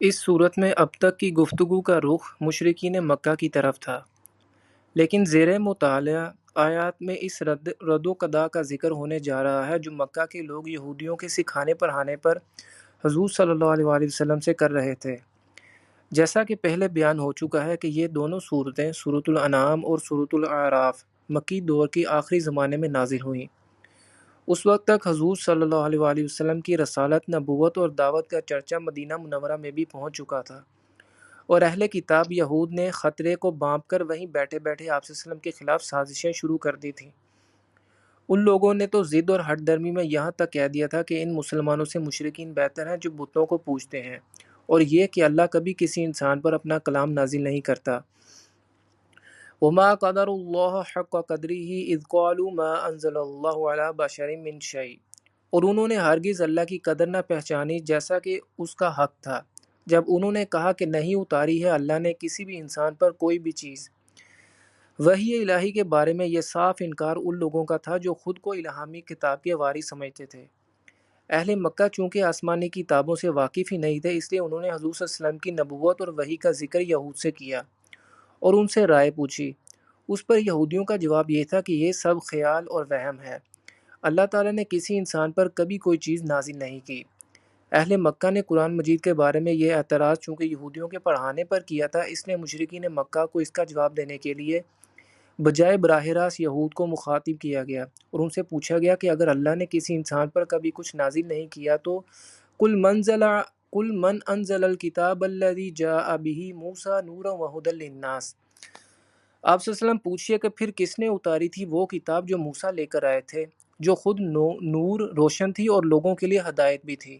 اس صورت میں اب تک کی گفتگو کا رخ مشرکین مکہ کی طرف تھا، لیکن زیر مطالعہ آیات میں اس رد و قدا کا ذکر ہونے جا رہا ہے جو مکہ کے لوگ یہودیوں کے سکھانے پڑھانے پر حضور صلی اللہ علیہ وآلہ وسلم سے کر رہے تھے۔ جیسا کہ پہلے بیان ہو چکا ہے کہ یہ دونوں صورتیں سورۃ الانعام اور سورۃ الاعراف مکی دور کی آخری زمانے میں نازل ہوئیں۔ اس وقت تک حضور صلی اللہ علیہ وآلہ وسلم کی رسالت، نبوت اور دعوت کا چرچا مدینہ منورہ میں بھی پہنچ چکا تھا، اور اہل کتاب یہود نے خطرے کو بانپ کر وہیں بیٹھے بیٹھے آپ صلی اللہ علیہ وسلم کے خلاف سازشیں شروع کر دی تھیں۔ ان لوگوں نے تو ضد اور ہٹ درمی میں یہاں تک کہہ دیا تھا کہ ان مسلمانوں سے مشرکین بہتر ہیں جو بتوں کو پوجتے ہیں، اور یہ کہ اللہ کبھی کسی انسان پر اپنا کلام نازل نہیں کرتا۔ وَمَا قَدَرُ اللَّهَ حَقَّ قَدْرِهِ إِذْ قَالُوا مَا أَنزَلَ اللَّهُ عَلَى بَشَرٍ مِّن شَيْءٍ، اور انہوں نے ہرگز اللہ کی قدر نہ پہچانی جیسا کہ اس کا حق تھا جب انہوں نے کہا کہ نہیں اتاری ہے اللہ نے کسی بھی انسان پر کوئی بھی چیز۔ وحی الہی کے بارے میں یہ صاف انکار ان لوگوں کا تھا جو خود کو الہامی کتاب کے وارث سمجھتے تھے۔ اہل مکہ چونکہ آسمانی کتابوں سے واقف ہی نہیں تھے، اس لیے انہوں نے حضور صلی اللہ علیہ وسلم کی نبوت اور وحی کا ذکر یہود سے کیا اور ان سے رائے پوچھی۔ اس پر یہودیوں کا جواب یہ تھا کہ یہ سب خیال اور وہم ہے، اللہ تعالیٰ نے کسی انسان پر کبھی کوئی چیز نازل نہیں کی۔ اہل مکہ نے قرآن مجید کے بارے میں یہ اعتراض چونکہ یہودیوں کے پڑھانے پر کیا تھا، اس لیے مشرکین مکہ کو اس کا جواب دینے کے لیے بجائے براہ راست یہود کو مخاطب کیا گیا اور ان سے پوچھا گیا کہ اگر اللہ نے کسی انسان پر کبھی کچھ نازل نہیں کیا تو قل من انزل الکتاب الذی جاء به موسیٰ نورا وہدی للناس، آپ صلی اللہ علیہ وسلم پوچھئے کہ پھر کس نے اتاری تھی وہ کتاب جو موسیٰ لے کر آئے تھے، جو خود نور روشن تھی اور لوگوں کے لیے ہدایت بھی تھی۔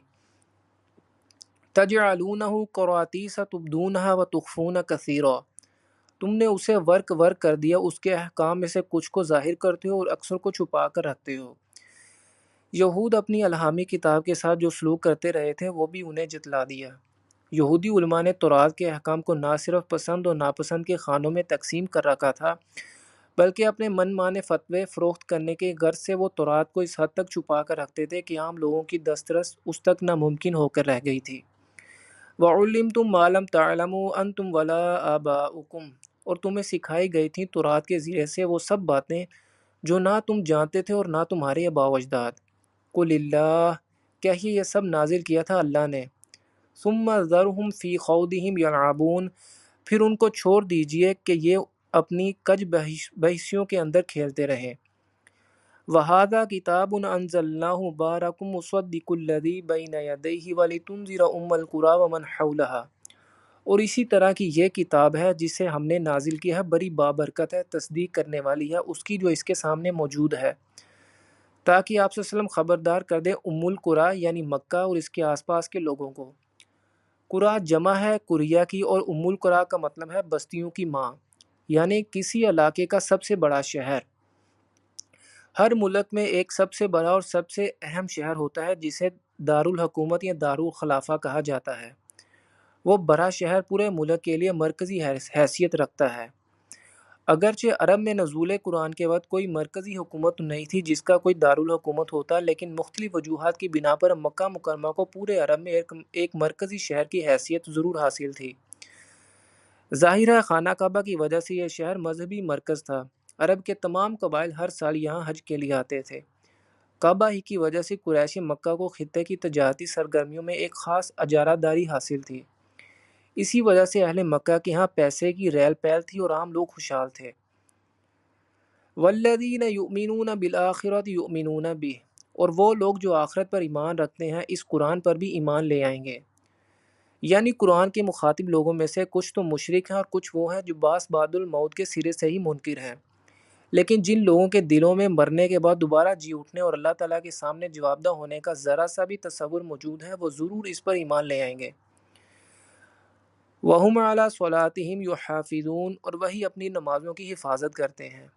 تجعلونہ قراطیس تبدونہا وتخفون کثیرا، تم نے اسے ورق کر دیا، اس کے احکام میں سے کچھ کو ظاہر کرتے ہو اور اکثر کو چھپا کر رکھتے ہو۔ یہود اپنی الہامی کتاب کے ساتھ جو سلوک کرتے رہے تھے وہ بھی انہیں جتلا دیا۔ یہودی علماء نے تورات کے احکام کو نہ صرف پسند اور ناپسند کے خانوں میں تقسیم کر رکھا تھا، بلکہ اپنے من مانے فتوے فروخت کرنے کے غرض سے وہ تورات کو اس حد تک چھپا کر رکھتے تھے کہ عام لوگوں کی دسترس اس تک ناممکن ہو کر رہ گئی تھی۔ وَعُلِّمْتُم مَّا لَمْ تَعْلَمُوا أَنتُمْ وَلَا آبَاؤُكُمْ، اور تمہیں سکھائی گئی تھیں تورات کے ذریعے سے وہ سب باتیں جو نہ تم جانتے تھے اور نہ تمہارے آباء و اجداد۔ قُلِ اللَّهُ، کہیے یہ سب نازل کیا تھا اللہ نے۔ ثُمَّ ذَرْهُمْ فِي خَوْضِهِمْ يَلْعَبُونَ، پھر ان کو چھوڑ دیجئے کہ یہ اپنی کج بحثیوں کے اندر کھیلتے رہیں۔ وَهَذَا كِتَابٌ أَنزَلْنَاهُ مُبَارَكٌ مُصَدِّقُ الَّذِي بَيْنَ يَدَيْهِ وَلِتُنذِرَ أُمَّ الْقُرَىٰ وَمَنْ حَوْلَهَا، اور اسی طرح کی یہ کتاب ہے جسے ہم نے نازل کیا ہے، بڑی بابرکت ہے، تصدیق کرنے والی ہے اس کی جو اس کے سامنے موجود ہے، تاکہ آپ صلی اللہ علیہ وسلم خبردار کر دیں ام القریٰ یعنی مکہ اور اس کے آس پاس کے لوگوں کو۔ قریٰ جمع ہے قریہ کی، اور ام القریٰ کا مطلب ہے بستیوں کی ماں، یعنی کسی علاقے کا سب سے بڑا شہر۔ ہر ملک میں ایک سب سے بڑا اور سب سے اہم شہر ہوتا ہے جسے دارالحکومت یا دارالخلافہ کہا جاتا ہے۔ وہ بڑا شہر پورے ملک کے لیے مرکزی حیثیت رکھتا ہے۔ اگرچہ عرب میں نزول قرآن کے وقت کوئی مرکزی حکومت نہیں تھی جس کا کوئی دارالحکومت ہوتا، لیکن مختلف وجوہات کی بنا پر مکہ مکرمہ کو پورے عرب میں ایک مرکزی شہر کی حیثیت ضرور حاصل تھی۔ ظاہر ہے خانہ کعبہ کی وجہ سے یہ شہر مذہبی مرکز تھا۔ عرب کے تمام قبائل ہر سال یہاں حج کے لیے آتے تھے۔ کعبہ ہی کی وجہ سے قریش مکہ کو خطے کی تجارتی سرگرمیوں میں ایک خاص اجارہ داری حاصل تھی۔ اسی وجہ سے اہل مکہ کے ہاں پیسے کی ریل پیل تھی اور عام لوگ خوشحال تھے۔ والذین یؤمنون بالآخرۃ یؤمنون بہ، اور وہ لوگ جو آخرت پر ایمان رکھتے ہیں اس قرآن پر بھی ایمان لے آئیں گے۔ یعنی قرآن کے مخاطب لوگوں میں سے کچھ تو مشرک ہیں اور کچھ وہ ہیں جو باس بعد الموت کے سرے سے ہی منکر ہیں، لیکن جن لوگوں کے دلوں میں مرنے کے بعد دوبارہ جی اٹھنے اور اللہ تعالیٰ کے سامنے جواب دہ ہونے کا ذرا سا بھی تصور موجود ہے، وہ ضرور اس پر ایمان لے آئیں گے۔ وَهُمْ عَلَىٰ صَلَاتِهِمْ يُحَافِظُونَ، اور وہی اپنی نمازوں کی حفاظت کرتے ہیں۔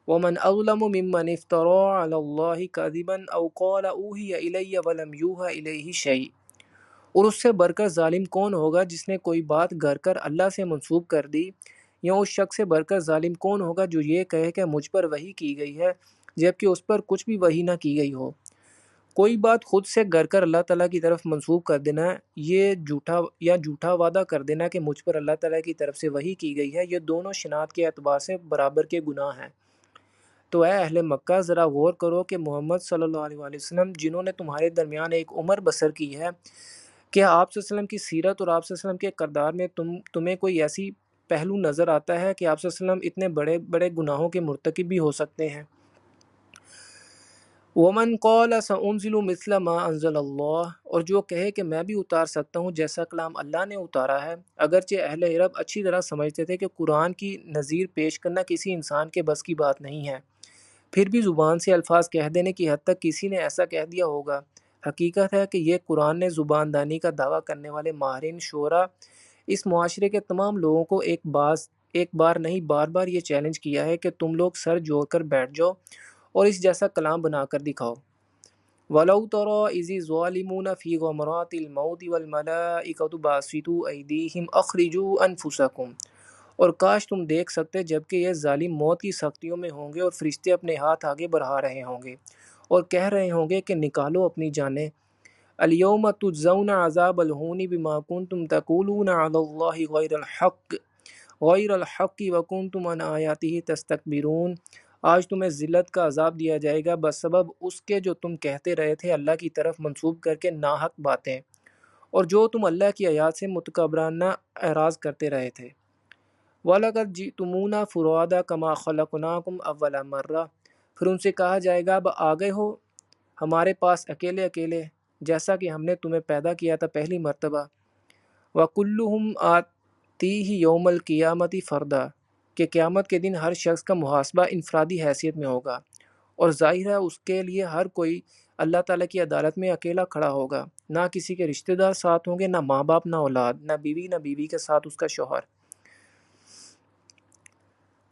وَمَنْ أَظْلَمُ مِمَّنِ افْتَرَىٰ عَلَى اللَّهِ كَذِبًا أَوْ قَالَ أُوحِيَ إِلَيَّ وَلَمْ يُوحَىٰ إِلَيْهِ شَيْءٌ، اور اس سے بڑھ کر ظالم کون ہوگا جس نے کوئی بات گھڑ کر اللہ سے منسوب کر دی، یا اس شخص سے بڑھ کر ظالم کون ہوگا جو یہ کہے کہ مجھ پر وحی کی گئی ہے جبکہ اس پر کچھ بھی وحی نہ کی گئی ہو۔ کوئی بات خود سے گر کر اللہ تعالیٰ کی طرف منسوب کر دینا، یہ جھوٹا وعدہ کر دینا کہ مجھ پر اللہ تعالیٰ کی طرف سے وحی کی گئی ہے، یہ دونوں شناعت کے اعتبار سے برابر کے گناہ ہیں۔ تو اے اہل مکہ، ذرا غور کرو کہ محمد صلی اللہ علیہ وآلہ وسلم جنہوں نے تمہارے درمیان ایک عمر بسر کی ہے، کیا آپ صلی اللہ علیہ وسلم کی سیرت اور آپ صلی اللہ علیہ وسلم کے کردار میں تمہیں کوئی ایسی پہلو نظر آتا ہے کہ آپ صلی اللہ علیہ وسلم اتنے بڑے بڑے گناہوں کے مرتکب بھی ہو سکتے ہیں؟ وَمَنْ قَالَ سَأُنزِلُ مِثْلَ مَا أَنزَلَ اللَّهُ، اور جو کہے کہ میں بھی اتار سکتا ہوں جیسا کلام اللہ نے اتارا ہے۔ اگرچہ اہل عرب اچھی طرح سمجھتے تھے کہ قرآن کی نظیر پیش کرنا کسی انسان کے بس کی بات نہیں ہے، پھر بھی زبان سے الفاظ کہہ دینے کی حد تک کسی نے ایسا کہہ دیا ہوگا۔ حقیقت ہے کہ یہ قرآن نے زبان دانی کا دعویٰ کرنے والے ماہرین شعراء اس معاشرے کے تمام لوگوں کو ایک بار نہیں بار بار یہ چیلنج کیا ہے کہ تم لوگ سر جوڑ کر بیٹھ جاؤ اور اس جیسا کلام بنا کر دکھاؤ۔ وَلَوْ تَرَىٰ إِذِ الظَّالِمُونَ فِي غَمَرَاتِ الْمَوْتِ وَالْمَلَائِكَةُ بَاسِطُو أَيْدِيهِمْ أَخْرِجُوا أَنفُسَكُمْ، اور کاش تم دیکھ سکتے جبکہ یہ ظالم موت کی سختیوں میں ہوں گے اور فرشتے اپنے ہاتھ آگے بڑھا رہے ہوں گے اور کہہ رہے ہوں گے کہ نکالو اپنی جانیں۔ الْيَوْمَ تُجْزَوْنَ عَذَابَ الْهُونِ بِمَا كُنْتُمْ تَقُولُونَ عَلَى اللَّهِ غَيْرَ الْحَقِّ وَكُنْتُمْ عَنْ آيَاتِهِ تَسْتَكْبِرُونَ، آج تمہیں ذلت کا عذاب دیا جائے گا بسبب اس کے جو تم کہتے رہے تھے اللہ کی طرف منسوب کر کے ناحق باتیں، اور جو تم اللہ کی آیات سے متکبرانہ اعراض کرتے رہے تھے۔ وَلَقَدْ جِئْتُمُونَا فُرَادَىٰ كَمَا خَلَقْنَاكُمْ أَوَّلَ مَرَّةٍ، پھر ان سے کہا جائے گا اب آ گئے ہو ہمارے پاس اکیلے اکیلے جیسا کہ ہم نے تمہیں پیدا کیا تھا پہلی مرتبہ۔ وَكُلُّهُمْ آتِيهِ يَوْمَ الْقِيَامَةِ فَرْدًا، کہ قیامت کے دن ہر شخص کا محاسبہ انفرادی حیثیت میں ہوگا، اور ظاہر ہے اس کے لیے ہر کوئی اللہ تعالیٰ کی عدالت میں اکیلا کھڑا ہوگا، نہ کسی کے رشتہ دار ساتھ ہوں گے، نہ ماں باپ، نہ اولاد، نہ بیوی کے ساتھ اس کا شوہر۔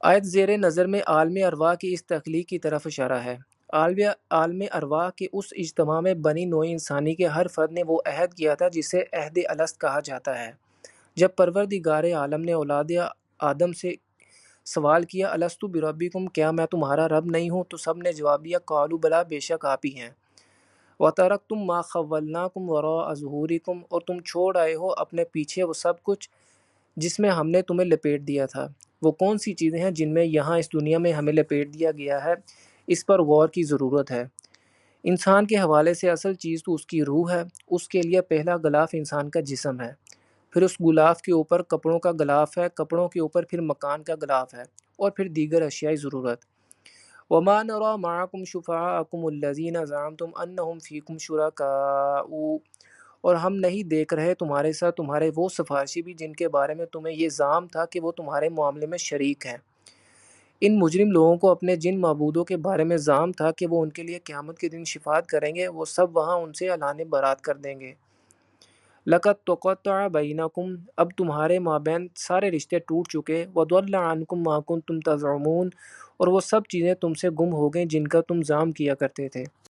آیت زیر نظر میں عالم ارواح کی اس تخلیق کی طرف اشارہ ہے۔ عالم ارواح کے اس اجتماع میں بنی نوع انسانی کے ہر فرد نے وہ عہد کیا تھا جسے عہد الست کہا جاتا ہے۔ جب پروردگار عالم نے اولاد آدم سے سوال کیا الستُ بربکم، کیا میں تمہارا رب نہیں ہوں، تو سب نے جواب دیا قالوا بلی، بے شک آپ ہی ہیں۔ وَتَرَکْتُم مَا خَوَّلْنَاکُمْ وَرَاءَ ظُہُورِکُم، اور تم چھوڑ آئے ہو اپنے پیچھے وہ سب کچھ جس میں ہم نے تمہیں لپیٹ دیا تھا۔ وہ کون سی چیزیں ہیں جن میں یہاں اس دنیا میں ہمیں لپیٹ دیا گیا ہے، اس پر غور کی ضرورت ہے۔ انسان کے حوالے سے اصل چیز تو اس کی روح ہے۔ اس کے لیے پہلا غلاف انسان کا جسم ہے، پھر اس غلاف کے اوپر کپڑوں کا غلاف ہے، کپڑوں کے اوپر پھر مکان کا غلاف ہے، اور پھر دیگر اشیاء ضرورت۔ وَمَا نَرَىٰ مَعَكُمْ شُفَعَاءَكُمُ الَّذِينَ زَعَمْتُمْ أَنَّهُمْ فِيكُمْ شُرَكَاءُ، اور ہم نہیں دیکھ رہے تمہارے ساتھ تمہارے وہ سفارشی بھی جن کے بارے میں تمہیں یہ زعم تھا کہ وہ تمہارے معاملے میں شریک ہیں۔ ان مجرم لوگوں کو اپنے جن معبودوں کے بارے میں زعم تھا کہ وہ ان کے لیے قیامت کے دن شفاعت کریں گے، وہ سب وہاں ان سے اعلان برات کر دیں گے۔ لَقَدْ تُقَطَّعَ بَيْنَكُمْ، اب تمہارے مابین سارے رشتے ٹوٹ چکے۔ وَضَلَّ عَنْكُمْ مَا كُنْتُمْ تَزْعُمُونَ، اور وہ سب چیزیں تم سے گم ہو گئیں جن کا تم زعم کیا کرتے تھے۔